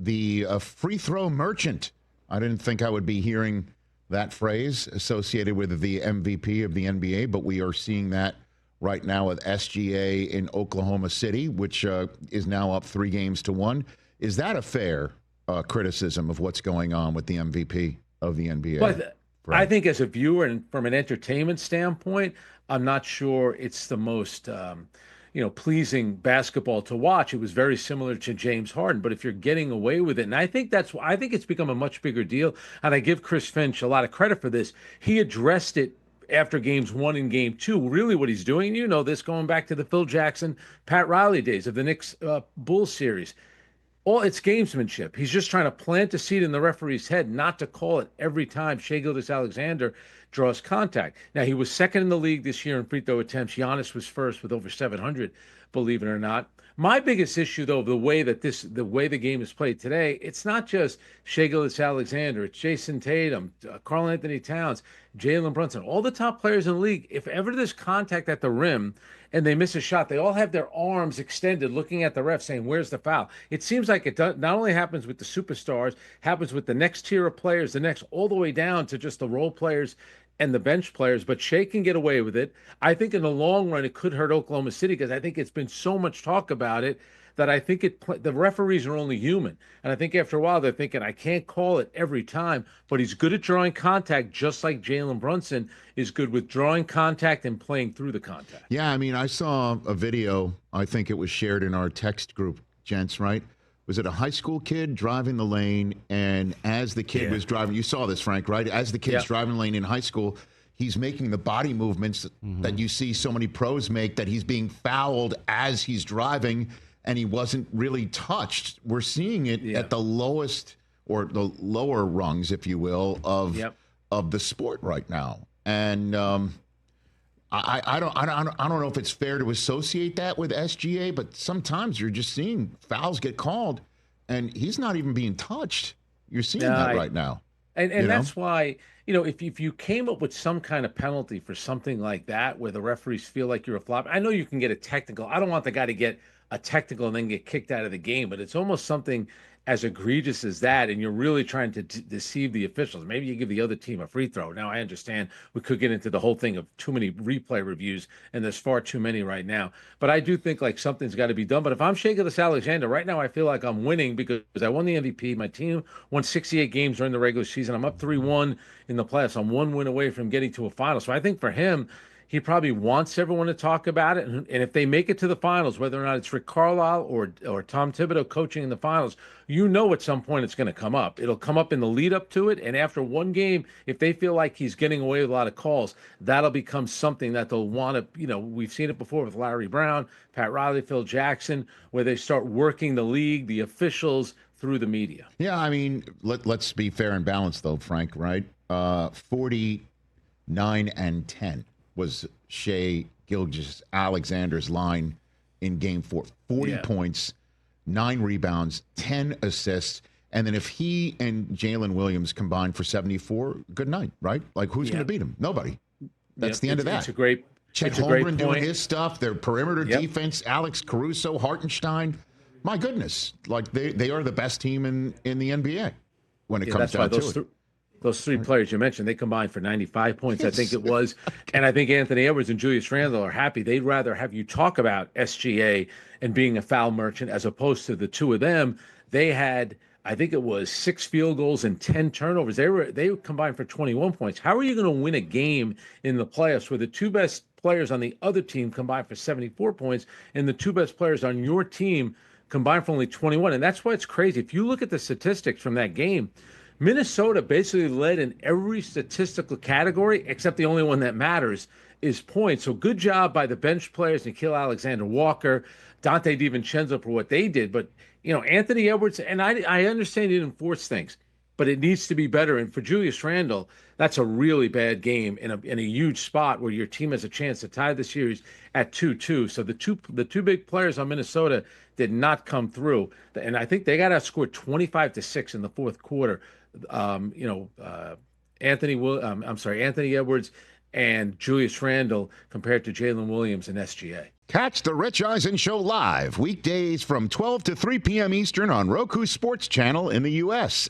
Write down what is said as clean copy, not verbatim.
the free throw merchant. I didn't think I would be hearing that phrase associated with the MVP of the NBA, but we are seeing that right now with SGA in Oklahoma City, which is now up 3-1. Is that a fair criticism of what's going on with the MVP of the NBA? But I think as a viewer and from an entertainment standpoint, I'm not sure it's the most pleasing basketball to watch. It was very similar to James Harden, but if you're getting away with it, and I think it's become a much bigger deal, and I give Chris Finch a lot of credit for this. He addressed it after games 1 and game 2. Really what he's doing, this going back to the Phil Jackson, Pat Riley days of the Knicks Bulls series. It's gamesmanship. He's just trying to plant a seed in the referee's head not to call it every time Shai Gilgeous-Alexander draws contact. Now, he was second in the league this year in free throw attempts. Giannis was first with over 700, believe it or not. My biggest issue, though, the way the game is played today, it's not just Shai Gilgeous-Alexander. It's Jason Tatum, Karl-Anthony Towns, Jalen Brunson, all the top players in the league. If ever there's contact at the rim and they miss a shot, they all have their arms extended looking at the ref saying, where's the foul? It seems like it not only happens with the superstars, happens with the next tier of players, the next all the way down to just the role players and the bench players, but Shai can get away with it. I think in the long run, it could hurt Oklahoma City because I think it's been so much talk about it that I think the referees are only human. And I think after a while, they're thinking, I can't call it every time, but he's good at drawing contact, just like Jalen Brunson is good with drawing contact and playing through the contact. Yeah, I mean, I saw a video, I think it was shared in our text group, gents, right? Was it a high school kid driving the lane? And as the kid was driving, you saw this, Frank, right? As the kid's driving the lane in high school, he's making the body movements that you see so many pros make, that he's being fouled as he's driving, and he wasn't really touched. We're seeing it at the lowest or the lower rungs, if you will, of the sport right now. And I don't know if it's fair to associate that with SGA, but sometimes you're just seeing fouls get called, and he's not even being touched. You're seeing that right now. And that's why, if you came up with some kind of penalty for something like that, where the referees feel like you're a flop, I know you can get a technical. I don't want the guy to get a technical and then get kicked out of the game, but it's almost something as egregious as that, and you're really trying to deceive the officials. Maybe you give the other team a free throw. Now, I understand we could get into the whole thing of too many replay reviews, and there's far too many right now. But I do think something's got to be done. But if I'm Shai Gilgeous-Alexander, right now I feel like I'm winning because I won the MVP. My team won 68 games during the regular season. I'm up 3-1 in the playoffs. I'm 1 win away from getting to a final. So I think for him, he probably wants everyone to talk about it. And if they make it to the finals, whether or not it's Rick Carlisle or Tom Thibodeau coaching in the finals, at some point it's going to come up. It'll come up in the lead up to it. And after one game, if they feel like he's getting away with a lot of calls, that'll become something that they'll want to, we've seen it before with Larry Brown, Pat Riley, Phil Jackson, where they start working the league, the officials, through the media. Yeah, I mean, let's be fair and balanced, though, Frank, right? 49-10. Was Shai Gilgeous-Alexander's line in Game 4. 40 points, 9 rebounds, 10 assists. And then if he and Jalen Williams combine for 74, good night, right? Like, who's going to beat him? Nobody. That's the end of that. It's a great Chet Holmgren doing his stuff, their perimeter defense, Alex Caruso, Hartenstein. My goodness. Like, they are the best team in the NBA when it comes down to it. Those 3 players you mentioned, they combined for 95 points, I think it was. And I think Anthony Edwards and Julius Randle are happy. They'd rather have you talk about SGA and being a foul merchant as opposed to the two of them. They had, I think it was 6 field goals and 10 turnovers. They combined for 21 points. How are you going to win a game in the playoffs where the 2 best players on the other team combined for 74 points and the 2 best players on your team combined for only 21? And that's why it's crazy. If you look at the statistics from that game, Minnesota basically led in every statistical category, except the only one that matters is points. So good job by the bench players, Nickeil Alexander-Walker, Dante DiVincenzo for what they did. But, Anthony Edwards, and I understand he didn't force things, but it needs to be better. And for Julius Randle, that's a really bad game in a huge spot where your team has a chance to tie the series at 2-2. So the two big players on Minnesota did not come through. And I think they got outscored 25-6 in the fourth quarter. Anthony Edwards and Julius Randle compared to Jalen Williams and SGA. Catch the Rich Eisen Show live weekdays from 12 to 3 p.m. Eastern on Roku Sports Channel in the U.S.